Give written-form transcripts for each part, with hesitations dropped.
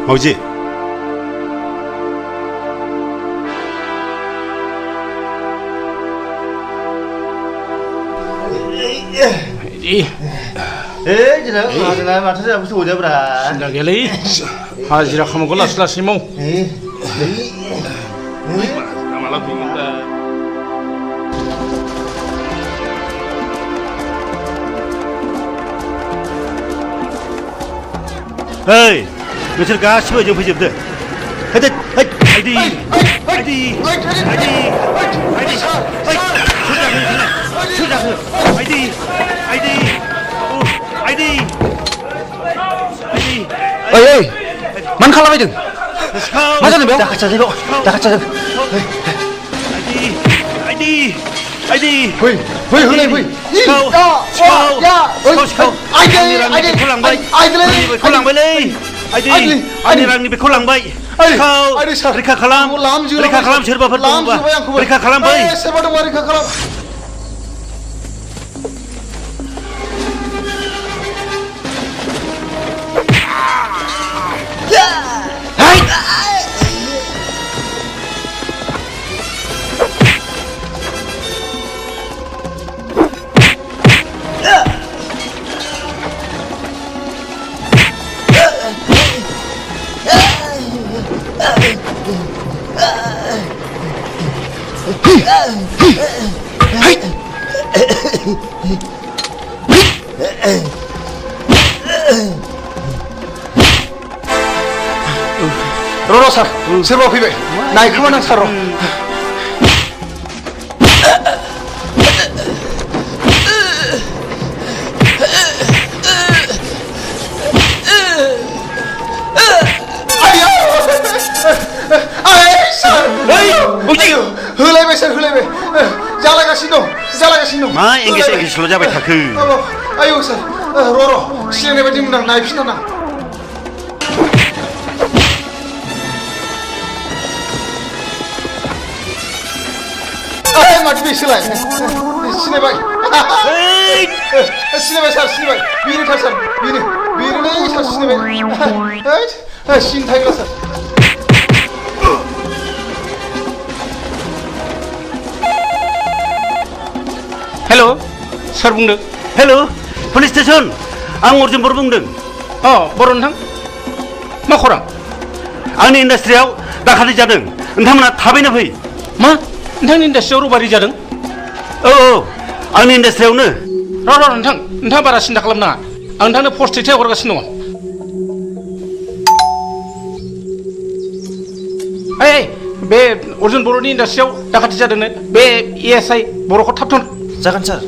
마우지. 지나 하지나 마트에 무슨 오자브라. 신나게리 하지라 하면 골라 슬라시모. 마라 빙다. 에이, 며칠 가시고 좀 보십들. 하여튼, 아이디, 어이, 만 칼라바이든. 맞아, 너 나가자 이거. 나가자. 아이디. 허이, 흘레, 허이. 아이디랑 니베 콜랑 바이. 리카 칼람 제르바 버터. 리카 칼람 바이. 로로사, 세르바 피베. 나이 그만한 사로. 흘레베. 잘라가시노. 마, 앵기스 로자바이 타크. 아유, 사, 로로, 시내베 dimnang 나이 피나나. mati bisilai sini bay sini sar biri tasar biri ne sar sini bay sin thagla sar 헬로 서 बुंदों 헬로 police station आं अर्जुन बर बुंदों बर' नोंथां मा खौरां आंनि इंडास्ट्रियाव दाखालि जादों नोंथांमोना थाबैनो फै मा नोंथांनि इंडास्ट्रियाव रबारि जादों औ आंनि इंडास्ट्रियावनो र' नोंथाङा बारा सिन्था खालामनाङा आं नोंथांनो पस्ट दैथायहरगासिनो दङ बे अर्जुन बर'नि इंडास्ट्रियाव दाखाथि जादोंनो बे एएसआइ बर'खौ थाब थोन जागोन सार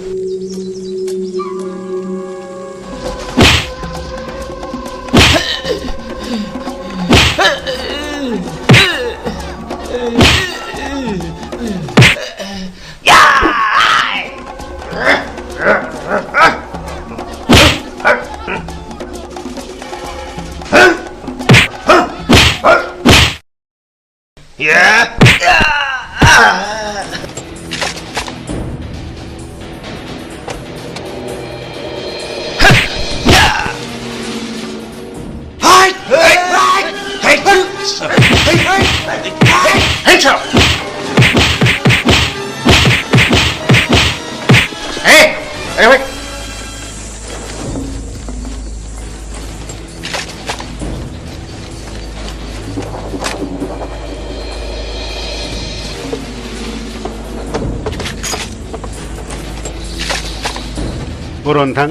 बर' नोंथां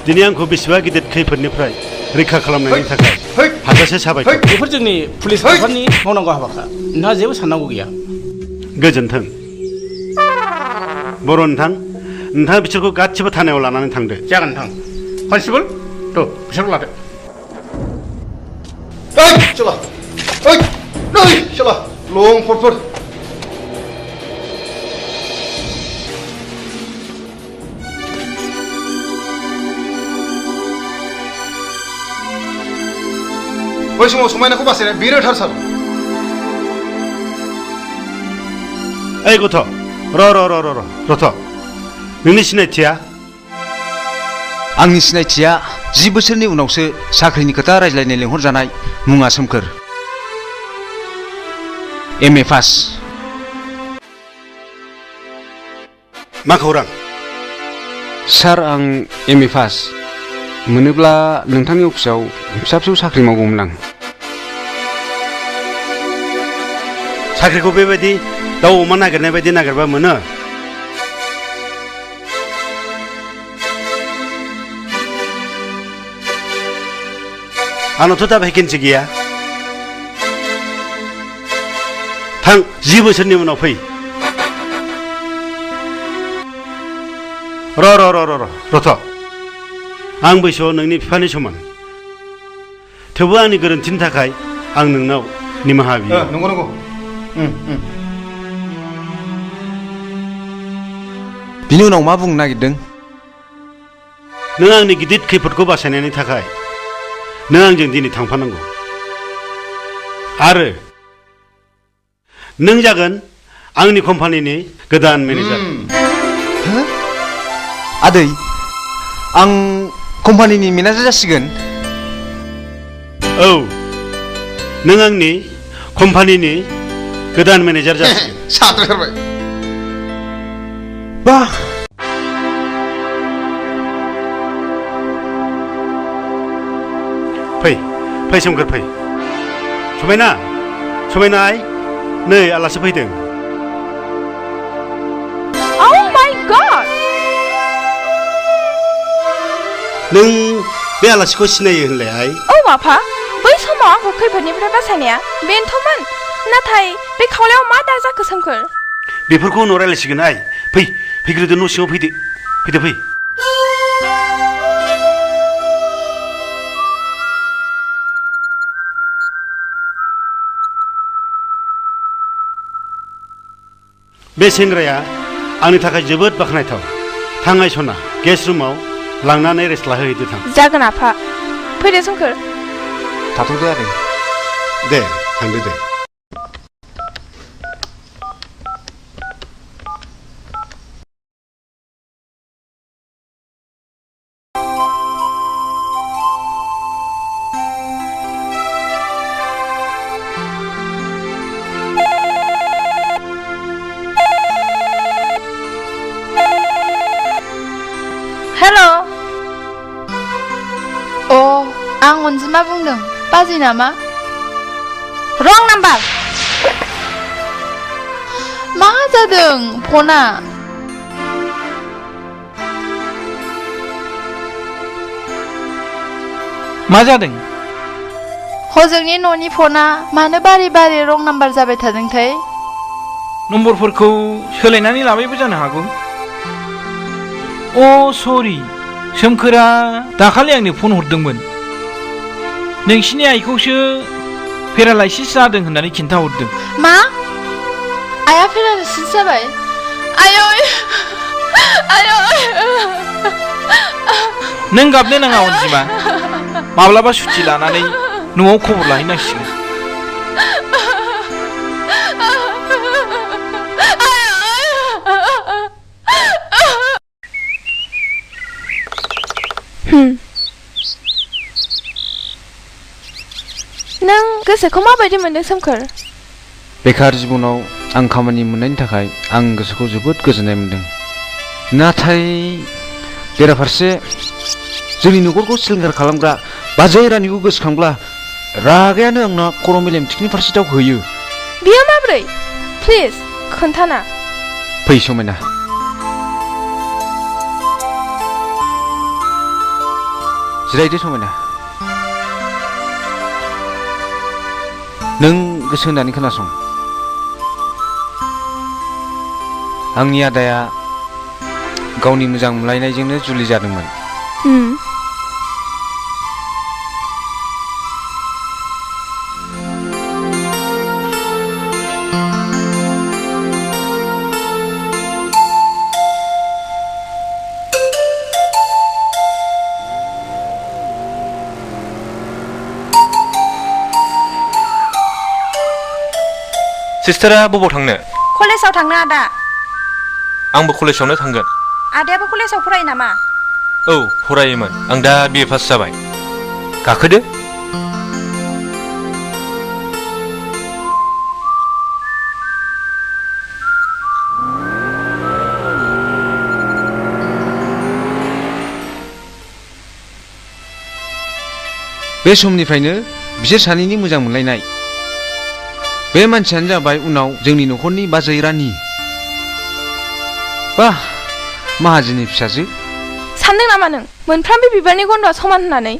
दिनै आंखौ बेसेबा गिदिर खैफोदनिफ्राय रैखा खालामनायनि थाखाय हाजासे साबायखर बेफोर जोंनि पुलिस बिफाननि मावनांगौ हाबाखा नोंहा जेबो साननांगौ गैया गोजोन्थों बर' नोंथां नोंथाङा बिसोरखौ गासिबो थानायाव लानानै थांदो जागोन नोंथां कनस्टेबल बिसोरखौ लादो चला लं फटफोर बै समाव समायनाखौ बासायनाया बेनो थार सार ओइ गथ' रथ' नोंनि सिनायथिया आंनि सिनायथिया 10 बोसोरनि उनावसो साख्रिनि खोथा रायज्लायनो लेंहरजानाय मुङा सोमखोर MA पास मा खौरां? सार आं MA पास मोनोब्ला नोंथांनि अफिसाव फिसा फिसौ साख्रि मावगौमोन आं साख्रिखौ बेबायदि दाउ अमा नागिरनाय बायदि नागिरबा मोनो आंनावथ' दा भेकेन्सि गैया थां 10 बोसोरनि उनाव फै रथ' आं बैसोआव नोंनि बिफानि समान थेवबो आंनि गोरोन्थिनि थाखाय आं नोंनाव निमाहा बियो नंगौ बिनि उनाव मा बुंनो नागिरदों नों आंनि गिदिर खैफोदखौ बासायनायनि थाखाय नों आंजों दिनै थांफानांगौ आरो नों जागोन आंनि कम्पानिनि गोदान मेनेजार आदै आं कम्पानिनि मेनेजार जासिगोन औ नों आंनि कम्पानिनि गोदान मेनेजार जासिगोन साथ्रायथारबाय बा फै सोमखोर फै समायना आइ नै आलासि फैदों Oh my god! नों बे आलासिखौ सिनायो होनलाय आइ औ आफा बै समाव आंखौ खैफोदनिफ्राय बासायनाया बेनोथ'मोन नाथाय बे खावलायाव मा दा जाखो सोमखोर बेफोरखौ उनाव रायलायसिगोन आइ फैग्रोदो न' सिङाव फैदो फै बे सेंग्राया आंनि थाखाय जोबोद बाख्नायथाव थाङाय सना गेस्ट रुमाव लांनानै रेस्ट लाहोहैदो थां जागोन आफा फैदो सोमखोर थाथ'दो आदै दे थांदो दे हेलो आं अनजिमा बुंदों बाजै नामा रं नाम्बार मा जादों फना मा जादों हजोंनि न'नि फना मानो बारे बारे रं नाम्बार जाबाय थादोंथाय नम्बरफोरखौ सोलायनानै लाबायबो जानो हागौ सरि सोमखोरा दाखालि आंनो फन हरदोंमोन नोंसिनि आइखौसो पेरालाइसिस जादों होननानै खिन्थाहरदों मा आइया पेरालाइसिस जाबाय आयौ नों गाबनो नाङा अनजिमा माब्लाबा सुथि लानानै न'आव खबर लाहैनांसिगोन नों गोसोखौ माबायदि मोनदों सोमखोर बेकार जिबनाव आं खामानि मोननायनि थाखाय आं गोसोखौ जोबोद गोजोननाय मोनदों नाथाय बेराफारसे जोंनि न'खरखौ सिलिंखार खालामग्रा बाजै रानिखौ गोसोखांब्ला रागायानो आंना खर' मेलेम थिखिनि फारसे दावखोयो बियो माब्रै प्लिज खोन्थाना फै समायना जिरायदो समायना नों गोसो होनानै खोनासं आंनि आदाया गावनि मोजां मोनलायनायजोंनो जुलि जादोंमोन सिस्टारा बबाव थांनो कलेजाव थांनो आदा आंबो कलेजावनो थांगोन आदायाबो कलेजाव फरायो नामा औ फरायोमोन आं दा BA पास जाबाय गाखोदो बे समनिफ्रायनो बिसोर सानैनि मोजां मोनलायनाय। बे मानसियानो जाबाय उनाव जोंनि न'खरनि बाजै रानि। बाह, माहाजोननि फिसाजो। सानदों नामा नों मोनफ्रोमबो बिबारनि गन्धआ समान होननानै?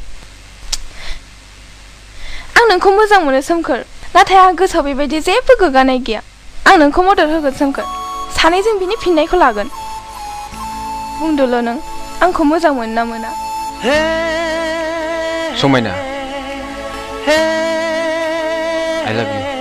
आं नोंखौ मोजां मोनो सोमखोर, नाथाय आं गोसोआव बेबायदि जेबो गोग्गानाय गैया। आं नोंखौ मदद होगोन सोमखोर, सानैजों बिनि फिननायखौ लागोन। बुंदोल' नों आंखौ मोजां मोनो ना मोना? समायना, I love you.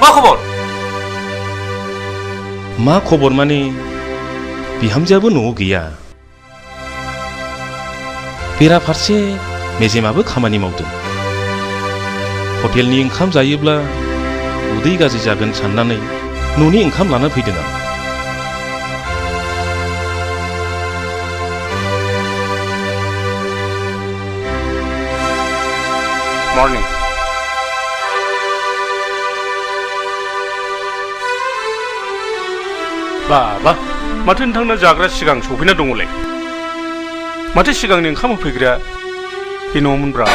मा खबर? मा खबर माने बिहामजोआबो न'आव गैया। बेराफारसे मेजेमाबो खामानि मावदों। हटेलनि ओंखाम जायोब्ला उदै गाज्रि जागोन साननानै न'नि ओंखाम लाना फैदों आं। मर्निं। बाबा माथो नोंथांना जाग्रा सिगां सफैना दङलै। माथो सिगांनि ओंखाम होफैग्राया बे न'मोनब्रा।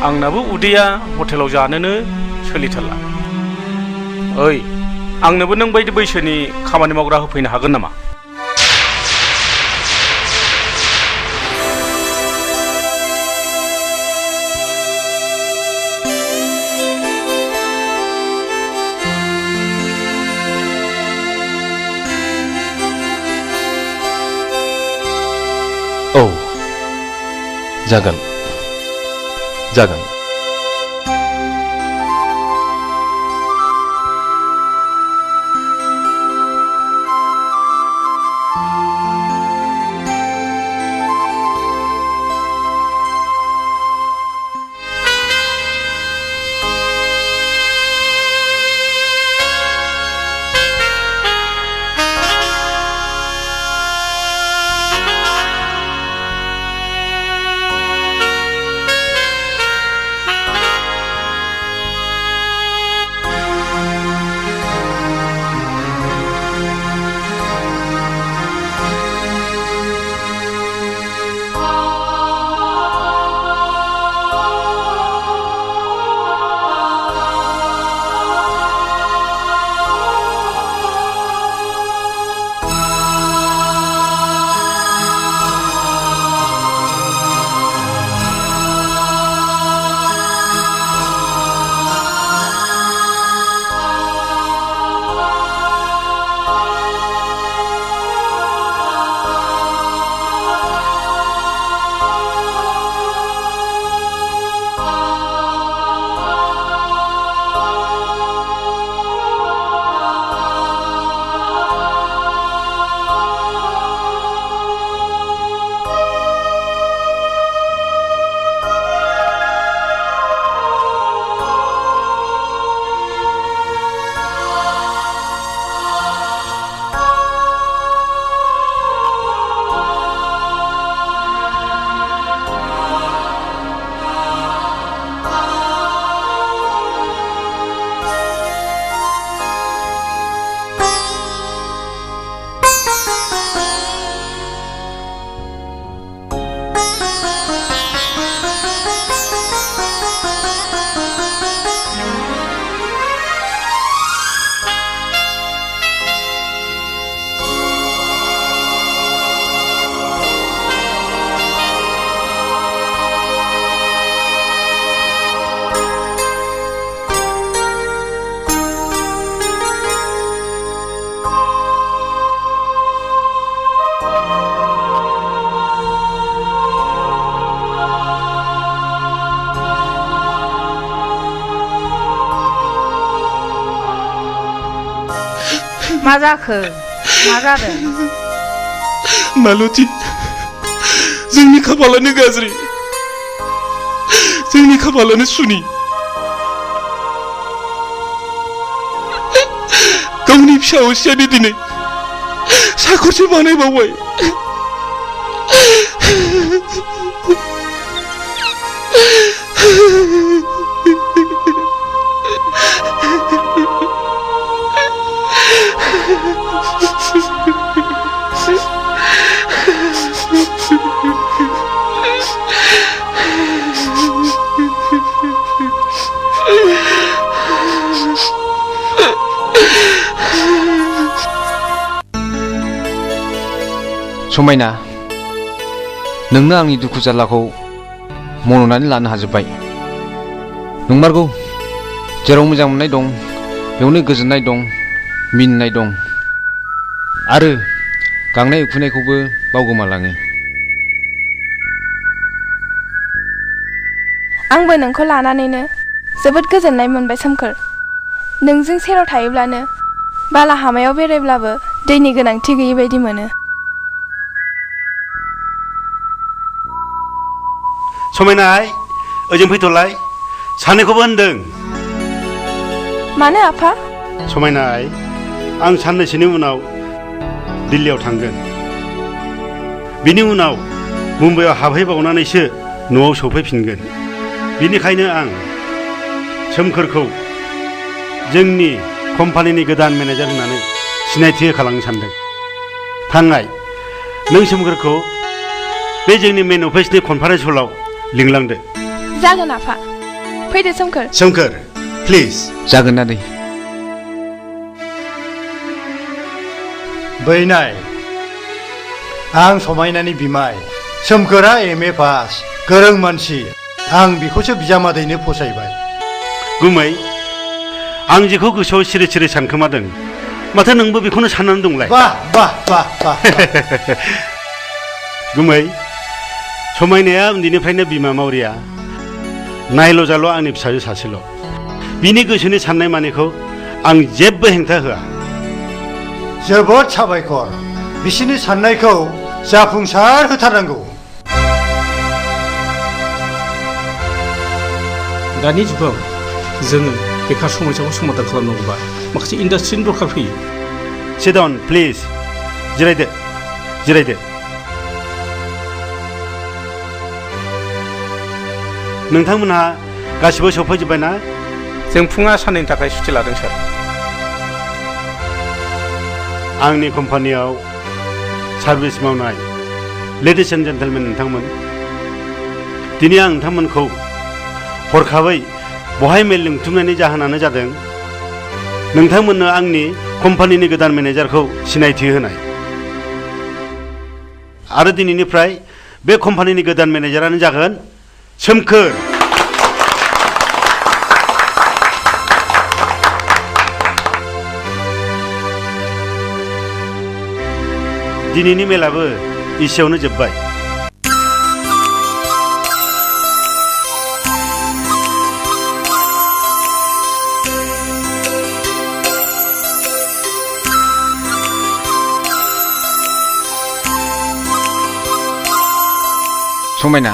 आंनाबो उदैया हटेलाव जानोनो सोलिथारला। ओइ आंनोबो नों बायदि बैसोनि खामानि मावग्रा होफैनो हागोन नामा? औ जागोन जागोन। मा जाखो? मा जादों? मालती जोंनि खाफालानो गाज्रि। जोंनि खाफालानो सुनि। गावनि फिसा असेयानो दिनै साखरसो बानायबावबाय। समायना नोंनो आंनि दुखु जारलाखौ मन'नानै लानो हाजोब्बाय। नंमारगौ जेराव मोजां मोननाय दं बेयावनो गोजोननाय दं, मिनिनाय दं आरो गांनाय उखैनायखौबो बावगोमालाङो। आंबो नोंखौ लानानैनो जोबोद गोजोननाय मोनबाय सोमखोर। नोंजों सेराव थायोब्लानो बालाहामायाव बेरायब्लाबो दैनि गोनांथि गैयै बायदि मोनो। समायनाय ओजों फैथ'लाय सानैखौबो होनदों। मानो आफा? समायनाय आं साननैसोनि उनाव दिल्लीयाव थांगोन। बिनि उनाव मुम्बाइआव हाबहैबावनानैसो न'आव सफैफिनगोन। बिनिखायनो आं सोमखोरखौ जोंनि कम्पानिनि गोदान मेनेजार होननानै सिनायथि होखालांनो सानदों। थांनाय नों सोमखोरखौ बे जोंनि मेन अफिसनि कनफारेन्स हलाव लिंलांदो। जागोन आफा, फैदो सोमखोर। सोमखोर प्लिज। जागोन आदै। बैनाय आं समायनानि बिमाय। सोमखोरा MA पास, गोरों मानसि। आं बेखौसो बिजामादैनो फसायबाय। गुमै आं जेखौ गोसोआव सिरि सिरि सानखोमादों माथो नोंबो बेखौनो साननानै दंलाय? वाह वाह वाह वाह। गुमै समायनाया उन्दैनिफ्रायनो बिमा मावरिया। नायल' जाल' आंनि फिसाजो सासेल'। बिनि गोसोनि साननाय मानिखौ आं जेबो हेंथा होआ। जोबोद साबायखर। बिसोरनि साननायखौ जाफुंसार होथारनांगौ। दानि जुगाव जोङो बेखार समस्याखौ समाधान खालामनांगौबा माखासे इन्डास्ट्रिनि दरखार फैयो। Sit down please. जिरायदो जिरायदो। नोंथांमोनहा गासिबो सफैजोब्बाय ना? जों फुङा साननैनि थाखाय सुथि लादों सार। आंनि कम्पानियाव सार्भिस मावनाय लेडिज एन्ड जेन्टेलमेन नोंथांमोन, दिनै आं नोंथांमोनखौ हरखाबै बहाय मेल लिंथुमनायनि जाहोनानो जादों नोंथांमोननो आंनि कम्पानिनि गोदान मेनेजारखौ सिनायथि होनाय। आरो दिनैनिफ्राय बे कम्पानिनि गोदान मेनेजारानो जागोन सोमखोर। दिनैनि मेलाबो एसेयावनो जोब्बाय। समायना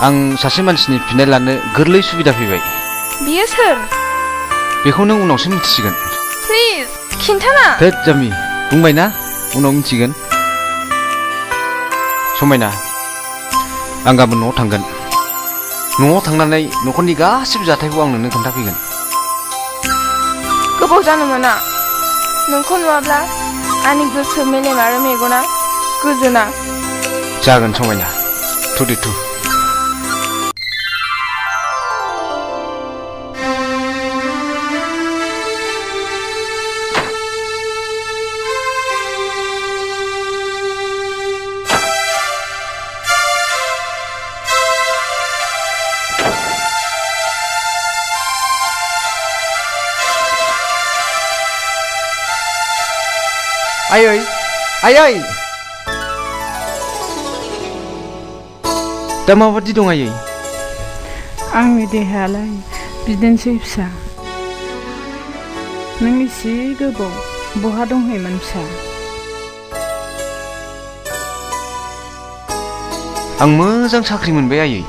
आं सासे मानसिनि फिननाय लानो गोरलै सुबिदा फैबाय। बियो सोर? बेखौ नों उनावसो मिथिसिगोन। प्लिज खिन्थाना। थोद जाम्बि बुंबायना उनाव मिथिगोन। समायना आं गाबोन न'आव थांगोन। न'आव थांनानै न'खरनि गासिबो जाथायखौ आं नोंनो खोन्थाफैगोन। गोबाव जानो मोना। नोंखौ नुवाब्ला आंनि गोसो मेलेम आरो मेगना गोजोना। जागोन समायना। थुदे थु। आयै आयै दा माबादि दं आयै? आंनि देहायालाय बिदिनोसै फिसा। नों एसे गोबाव बहा दंहैयोमोन फिसा? आं मोजां साख्रि मोनबाय आयै।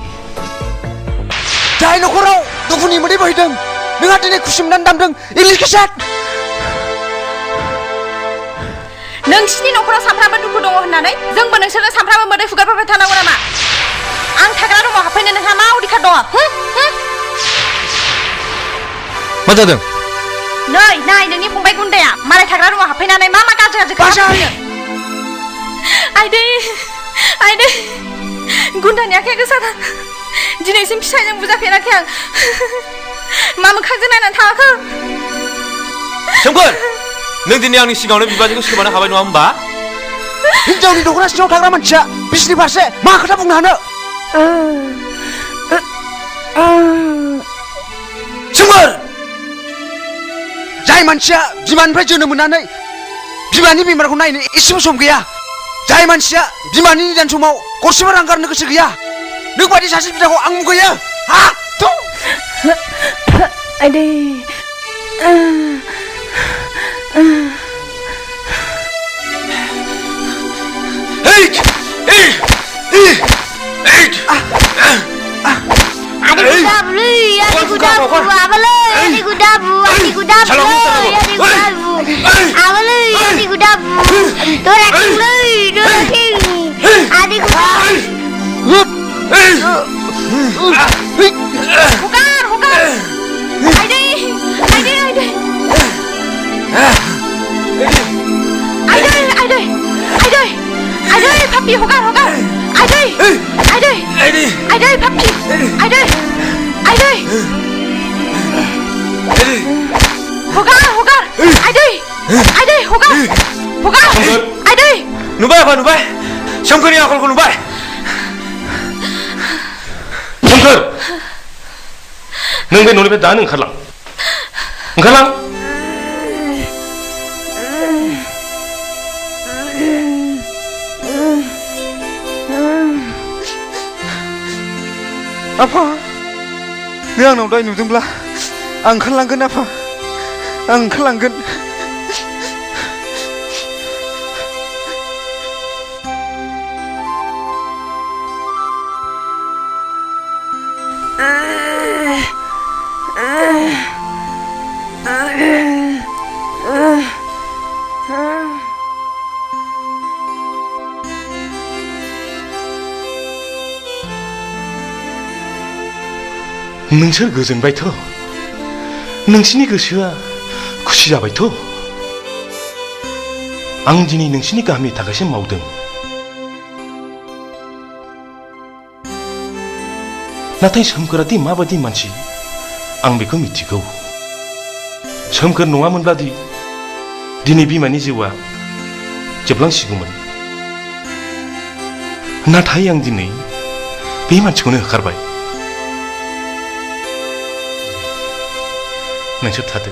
जाय न'खराव दुखुनि मोदै बोहैदों नोंहा दिनै खुसि मोननानै दामदों इंलिश केसेट। नोंसिनि न'खराव सानफ्रामबो दुखु दङ होननानै जोंबो नोंसोरनो सानफ्रामबो मोदै फुगारबाय थानांगौ नामा? आं थाग्रा रुमाव हाबफैनो नोंहा मा अधिकार दङ? मा जादों? नै नाय नोंनि फंबाय गुन्दाया मालाय थाग्रा रुमाव हाबफैनानै मा मा गाज्रि गाज्रि खालामो। आइदै आइदै गुन्दानि आखाया गोसाथार। दिनैसिम फिसायजों बुजाफेराखै आं। मा मोखांजों नायनानै थाङाखै? सोमखोर नों दिनै आंनि सिगाङावनो बिबाजैखौ सोमानो हाबाय नङा होमबा? हिनजावनि दख'ना सिङाव थाग्रा मानसिया बिसिनि फारसे मा खोथा बुंनो हानो? सोमखोर जाय मानसिया बिमानिफ्राय जोनोम मोननानै बिमानि बेमारखौ नायनो एसेबो सम गैया, जाय मानसिया बिमानि निदान समाव गरसेबो रां गारनो गोसो गैया, नोंबादि सासे बिदाखौ आं मुगैयो हा आदै Adikku dabu, abale, adikku dabu, adikku dabu, adikku dabu, abale, adikku dabu, doraking le, doraking, adikku dabu. Hukar, Aidai, papi, hukar, Aidai, papi, Aidai. Hukar, Aidai, hukar, Aidai. नुबाय आफा नुबाय सोमखोरनि आखलखौ नुबाय सोमखोर नों बे न'निफ्राय दानो ओंखारलां आफा नों आंनाव दाय नुदोंब्ला आं ओंखारलांगोन आफा आं ओंखारलांगोन नोंसोर गोजोनबायथ' नोंसिनि गोसोआ खुसि जाबायथ' आं दिनै नोंसिनि गाहामनि थाखायसो मावदों नाथाय सोमखोरादि माबायदि मानसि आं बेखौ मिथिगौ सोमखोर नङामोनब्लादि दिनै बिमानि जिउआ जोबलांसिगौमोन नाथाय आं दिनै बे मानसिखौनो होखारबाय नोंसोर थादो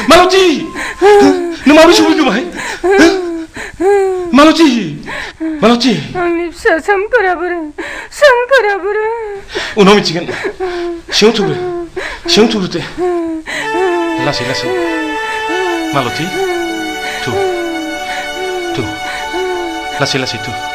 मालती नों माबोरै सफैखो बाहाय मालती आंनि फिसा सोमखोरा बोरो उनाव मिथिगोन सिङाव थुब्रो दे लासै मालती थु लासै थु